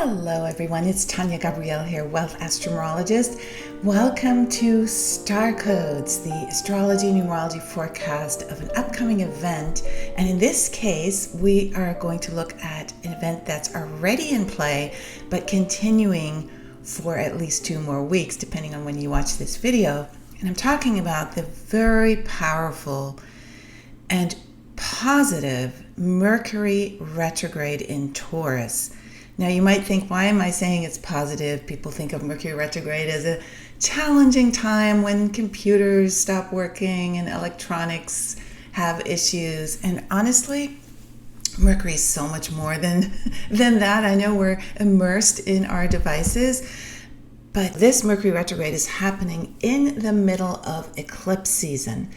Hello everyone, it's Tania Gabrielle here, Wealth Astro-Numerologist. Welcome to Star Codes, the Astrology and Numerology forecast of an upcoming event. And in this case, we are going to look at an event that's already in play, but continuing for at least 2 more weeks, depending on when you watch this video. And I'm talking about the very powerful and positive Mercury Retrograde in Taurus. Now you might think, why am I saying it's positive? People think of Mercury retrograde as a challenging time when computers stop working and electronics have issues. And honestly, Mercury is so much more than that. I know we're immersed in our devices, but this Mercury retrograde is happening in the middle of eclipse season.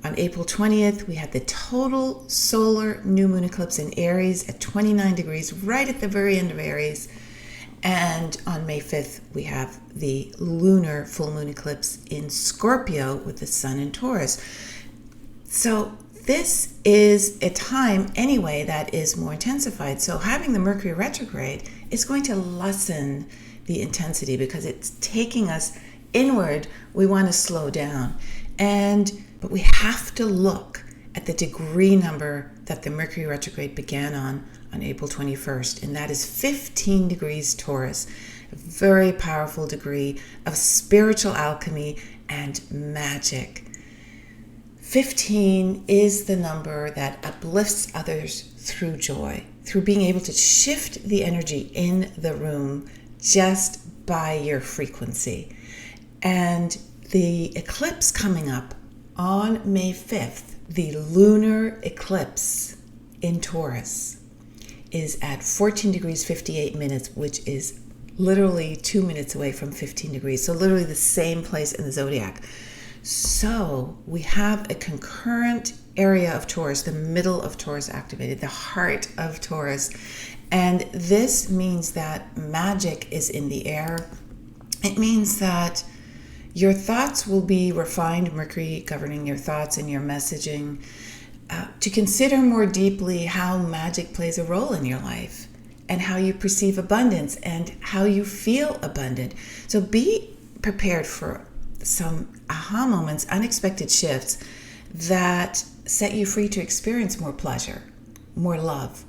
On April 20th, we had the total solar new moon eclipse in Aries at 29 degrees, right at the very end of Aries. And on May 5th, we have the lunar full moon eclipse in Scorpio with the sun in Taurus. So this is a time anyway that is more intensified. So having the Mercury retrograde is going to lessen the intensity because it's taking us inward. We want to slow down. But we have to look at the degree number that the Mercury retrograde began on April 21st, and that is 15 degrees Taurus, a very powerful degree of spiritual alchemy and magic. 15 is the number that uplifts others through joy, through being able to shift the energy in the room just by your frequency. And the eclipse coming up on May 5th, the lunar eclipse in Taurus is at 14 degrees 58 minutes, which is literally 2 minutes away from 15 degrees. So literally the same place in the zodiac. So we have a concurrent area of Taurus, the middle of Taurus activated, the heart of Taurus. And this means that magic is in the air. It means that your thoughts will be refined, Mercury governing your thoughts and your messaging, to consider more deeply how magic plays a role in your life and how you perceive abundance and how you feel abundant. So be prepared for some aha moments, unexpected shifts that set you free to experience more pleasure, more love,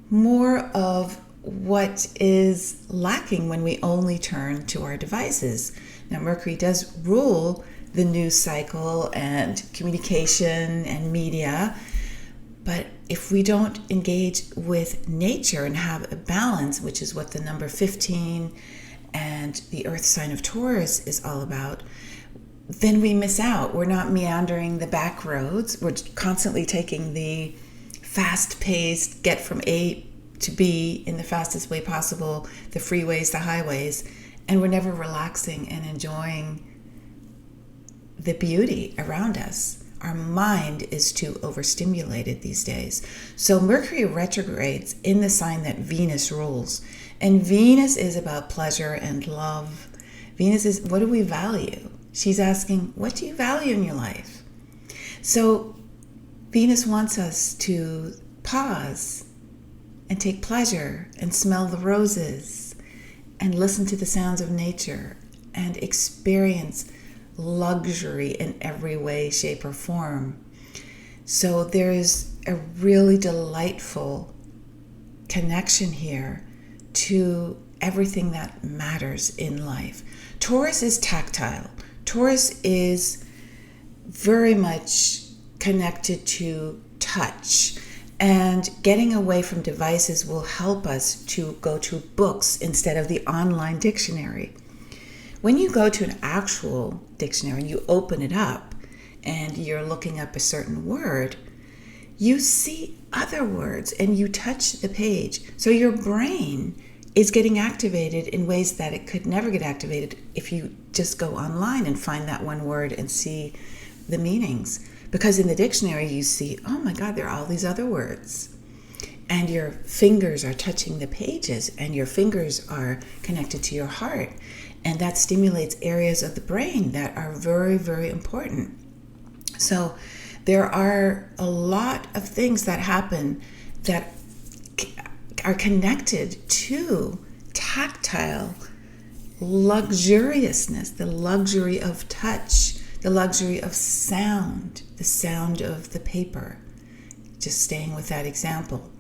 more of what is lacking when we only turn to our devices. Now, Mercury does rule the news cycle and communication and media, but if we don't engage with nature and have a balance, which is what the number 15 and the earth sign of Taurus is all about, then we miss out. We're not meandering the back roads. We're constantly taking the fast-paced, get from A to be in the fastest way possible, the freeways, the highways, and we're never relaxing and enjoying the beauty around us. Our mind is too overstimulated these days. So Mercury retrogrades in the sign that Venus rules. And Venus is about pleasure and love. Venus is, what do we value? She's asking, what do you value in your life? So Venus wants us to pause and take pleasure and smell the roses and listen to the sounds of nature and experience luxury in every way, shape, or form. So there is a really delightful connection here to everything that matters in life. Taurus is tactile. Taurus is very much connected to touch. And getting away from devices will help us to go to books instead of the online dictionary. When you go to an actual dictionary and you open it up and you're looking up a certain word, you see other words and you touch the page. So your brain is getting activated in ways that it could never get activated if you just go online and find that one word and see the meanings. Because in the dictionary you see, oh my God, there are all these other words. And your fingers are touching the pages and your fingers are connected to your heart. And that stimulates areas of the brain that are very, very important. So there are a lot of things that happen that are connected to tactile luxuriousness, the luxury of touch, the luxury of sound, the sound of the paper. Just staying with that example.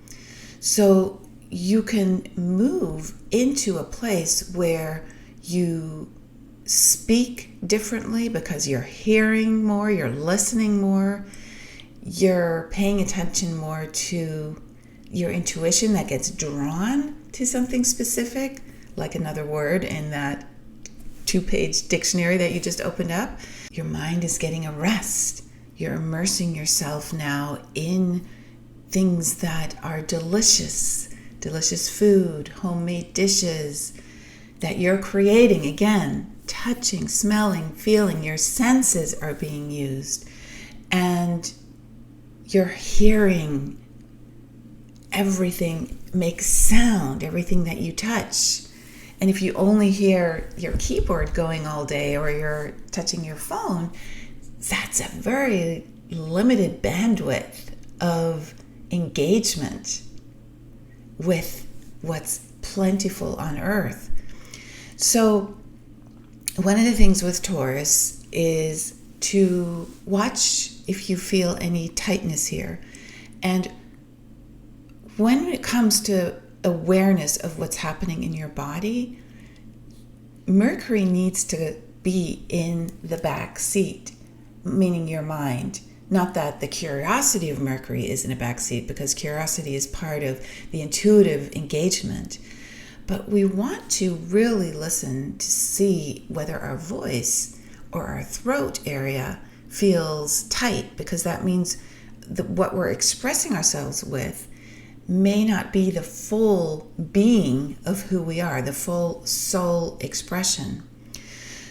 So you can move into a place where you speak differently because you're hearing more, you're listening more, you're paying attention more to your intuition that gets drawn to something specific, like another word in that 2-page dictionary that you just opened up. Your mind is getting a rest. You're immersing yourself now in things that are delicious food, homemade dishes that you're creating. Again, touching, smelling, feeling. Your senses are being used. And you're hearing everything make sound, everything that you touch. And if you only hear your keyboard going all day or you're touching your phone, that's a very limited bandwidth of engagement with what's plentiful on earth. So one of the things with Taurus is to watch if you feel any tightness here. And when it comes to awareness of what's happening in your body, Mercury needs to be in the back seat, meaning your mind. Not that the curiosity of Mercury is in a back seat, because curiosity is part of the intuitive engagement. But we want to really listen to see whether our voice or our throat area feels tight, because that means that what we're expressing ourselves with may not be the full being of who we are, the full soul expression.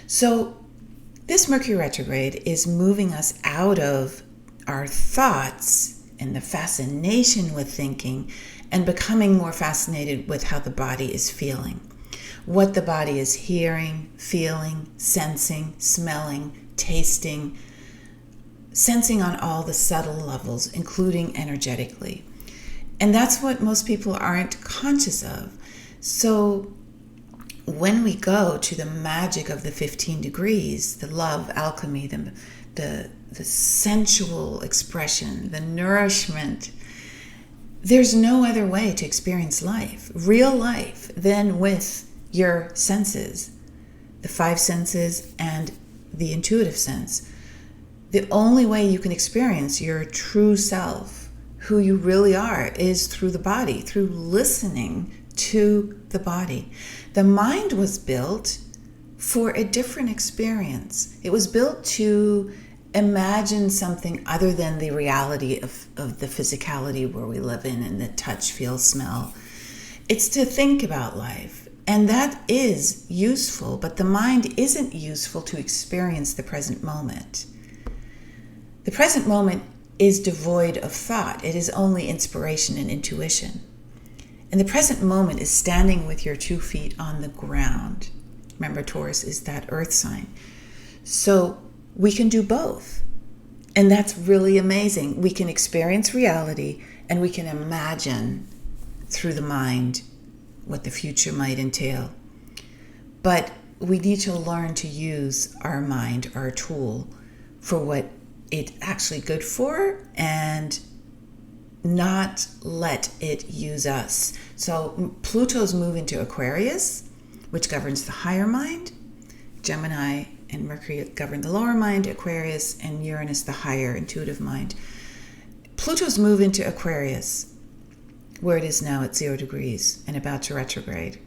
So this Mercury retrograde is moving us out of our thoughts and the fascination with thinking and becoming more fascinated with how the body is feeling, what the body is hearing, feeling, sensing, smelling, tasting, sensing on all the subtle levels, including energetically. And that's what most people aren't conscious of. So when we go to the magic of the 15 degrees, the love, alchemy, the sensual expression, the nourishment, there's no other way to experience life, real life, than with your senses, the 5 senses and the intuitive sense. The only way you can experience your true self, who you really are, is through the body, through listening to the body. The mind was built for a different experience. It was built to imagine something other than the reality of the physicality where we live in and the touch, feel, smell. It's to think about life. And that is useful, but the mind isn't useful to experience the present moment. The present moment is devoid of thought. It is only inspiration and intuition. And the present moment is standing with your 2 feet on the ground. Remember, Taurus is that earth sign. So we can do both. And that's really amazing. We can experience reality and we can imagine through the mind what the future might entail. But we need to learn to use our mind, our tool, for what it's actually good for, and not let it use us. So Pluto's move into Aquarius, which governs the higher mind. Gemini and Mercury govern the lower mind, Aquarius, and Uranus the higher intuitive mind. Pluto's move into Aquarius, where it is now at 0 degrees and about to retrograde,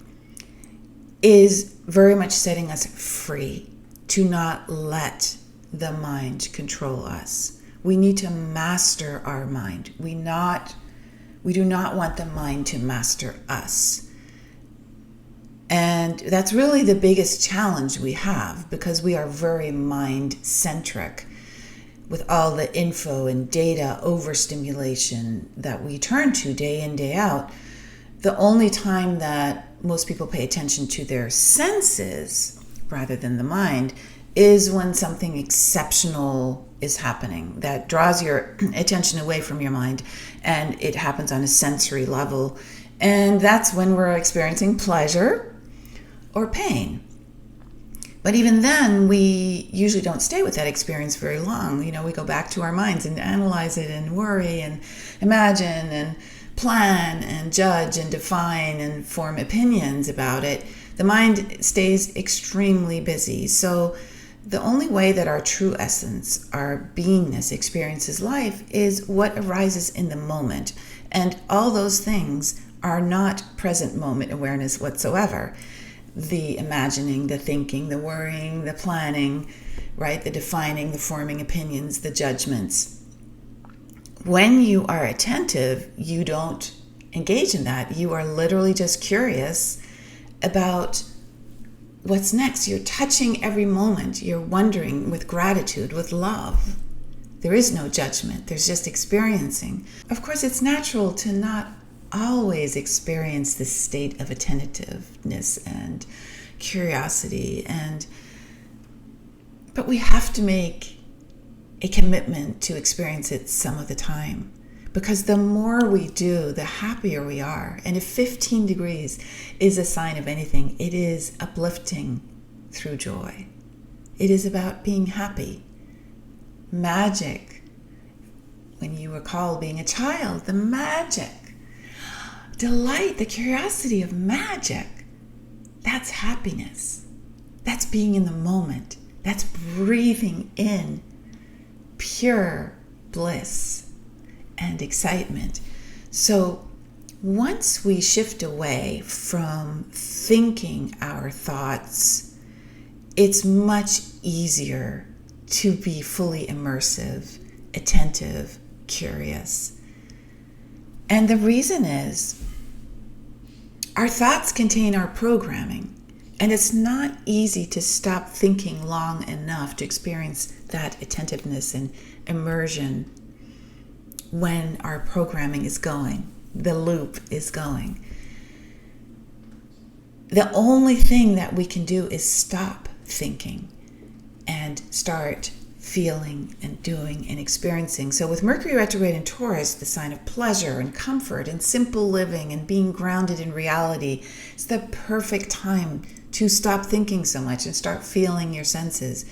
is very much setting us free to not let the mind control us. We need to master our mind. We do not want the mind to master us. And that's really the biggest challenge we have, because we are very mind-centric with all the info and data overstimulation that we turn to day in, day out. The only time that most people pay attention to their senses rather than the mind is when something exceptional is happening that draws your attention away from your mind, and it happens on a sensory level, And that's when we're experiencing pleasure or pain. But even then, we usually don't stay with that experience very long. We go back to our minds and analyze it and worry and imagine and plan and judge and define and form opinions about it. The mind stays extremely busy. So the only way that our true essence, our beingness, experiences life is what arises in the moment. And all those things are not present moment awareness whatsoever. The imagining, the thinking, the worrying, the planning, right? The defining, the forming opinions, the judgments. When you are attentive, you don't engage in that. You are literally just curious about what's next. You're touching every moment. You're wondering with gratitude, with love. There is no judgment. There's just experiencing. Of course, it's natural to not always experience this state of attentiveness and curiosity, but we have to make a commitment to experience it some of the time, because the more we do, the happier we are. And if 15 degrees is a sign of anything, it is uplifting through joy. It is about being happy. Magic. When you recall being a child, the magic, delight, the curiosity of magic, that's happiness. That's being in the moment. That's breathing in pure bliss and excitement. So once we shift away from thinking our thoughts, it's much easier to be fully immersive, attentive, curious. And the reason is, our thoughts contain our programming, and it's not easy to stop thinking long enough to experience that attentiveness and immersion when our programming is going, the loop is going. The only thing that we can do is stop thinking and start feeling and doing and experiencing. So with Mercury retrograde in Taurus, the sign of pleasure and comfort and simple living and being grounded in reality, it's the perfect time to stop thinking so much and start feeling your senses.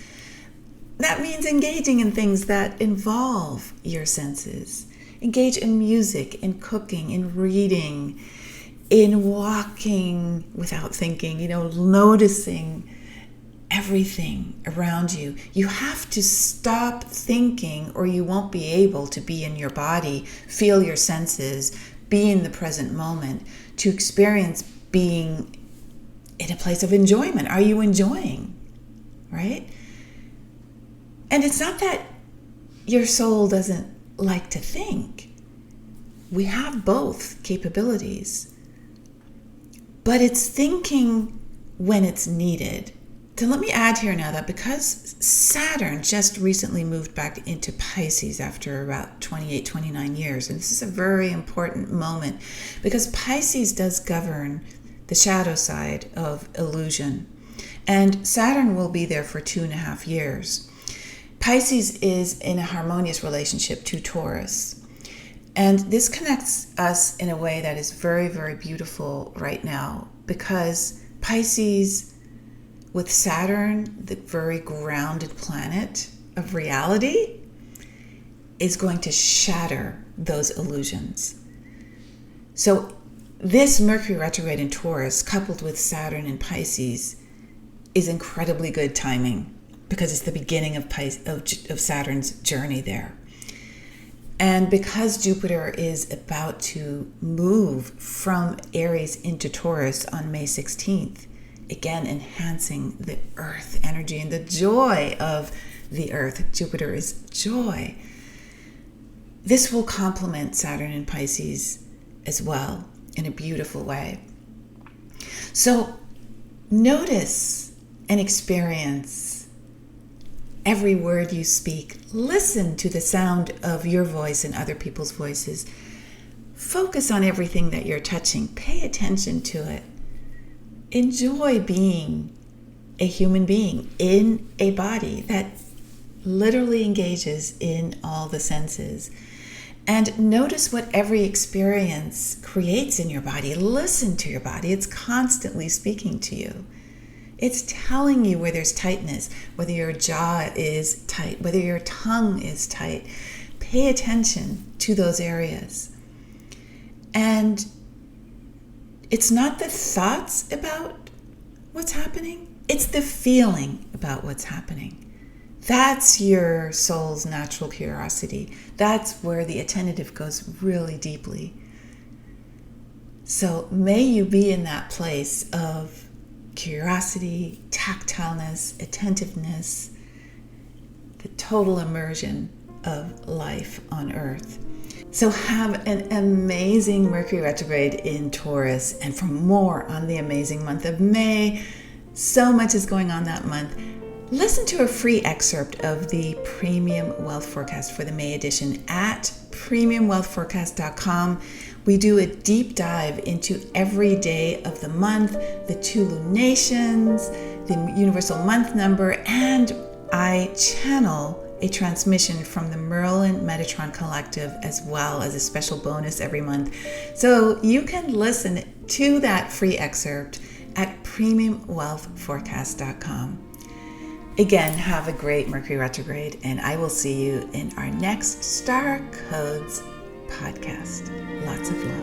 That means engaging in things that involve your senses. Engage in music, in cooking, in reading, in walking without thinking, noticing everything around you. You have to stop thinking, or you won't be able to be in your body, feel your senses, be in the present moment, to experience being in a place of enjoyment. Are you enjoying? Right? And it's not that your soul doesn't like to think. We have both capabilities. But it's thinking when it's needed. So let me add here now that because Saturn just recently moved back into Pisces after about 28, 29 years, and this is a very important moment because Pisces does govern the shadow side of illusion. And Saturn will be there for 2.5 years. Pisces is in a harmonious relationship to Taurus. And this connects us in a way that is very, very beautiful right now, because Pisces, with Saturn, the very grounded planet of reality, is going to shatter those illusions. So this Mercury retrograde in Taurus, coupled with Saturn in Pisces, is incredibly good timing because it's the beginning of Saturn's journey there. And because Jupiter is about to move from Aries into Taurus on May 16th, again enhancing the earth energy and the joy of the earth. Jupiter is joy. This will complement Saturn in Pisces as well in a beautiful way. So notice and experience every word you speak. Listen to the sound of your voice and other people's voices. Focus on everything that you're touching. Pay attention to it. Enjoy being a human being in a body that literally engages in all the senses. And notice what every experience creates in your body. Listen to your body. It's constantly speaking to you. It's telling you where there's tightness, whether your jaw is tight, whether your tongue is tight. Pay attention to those areas. And it's not the thoughts about what's happening, it's the feeling about what's happening. That's your soul's natural curiosity. That's where the attentive goes really deeply. So may you be in that place of curiosity, tactileness, attentiveness, the total immersion of life on Earth. So have an amazing Mercury retrograde in Taurus. And for more on the amazing month of May, so much is going on that month. Listen to a free excerpt of the Premium Wealth Forecast for the May edition at premiumwealthforecast.com. We do a deep dive into every day of the month, the 2 lunations, the universal month number, and I channel a transmission from the Merlin Metatron Collective as well as a special bonus every month. So you can listen to that free excerpt at premiumwealthforecast.com. Again, have a great Mercury retrograde, and I will see you in our next Star Codes podcast. Lots of love.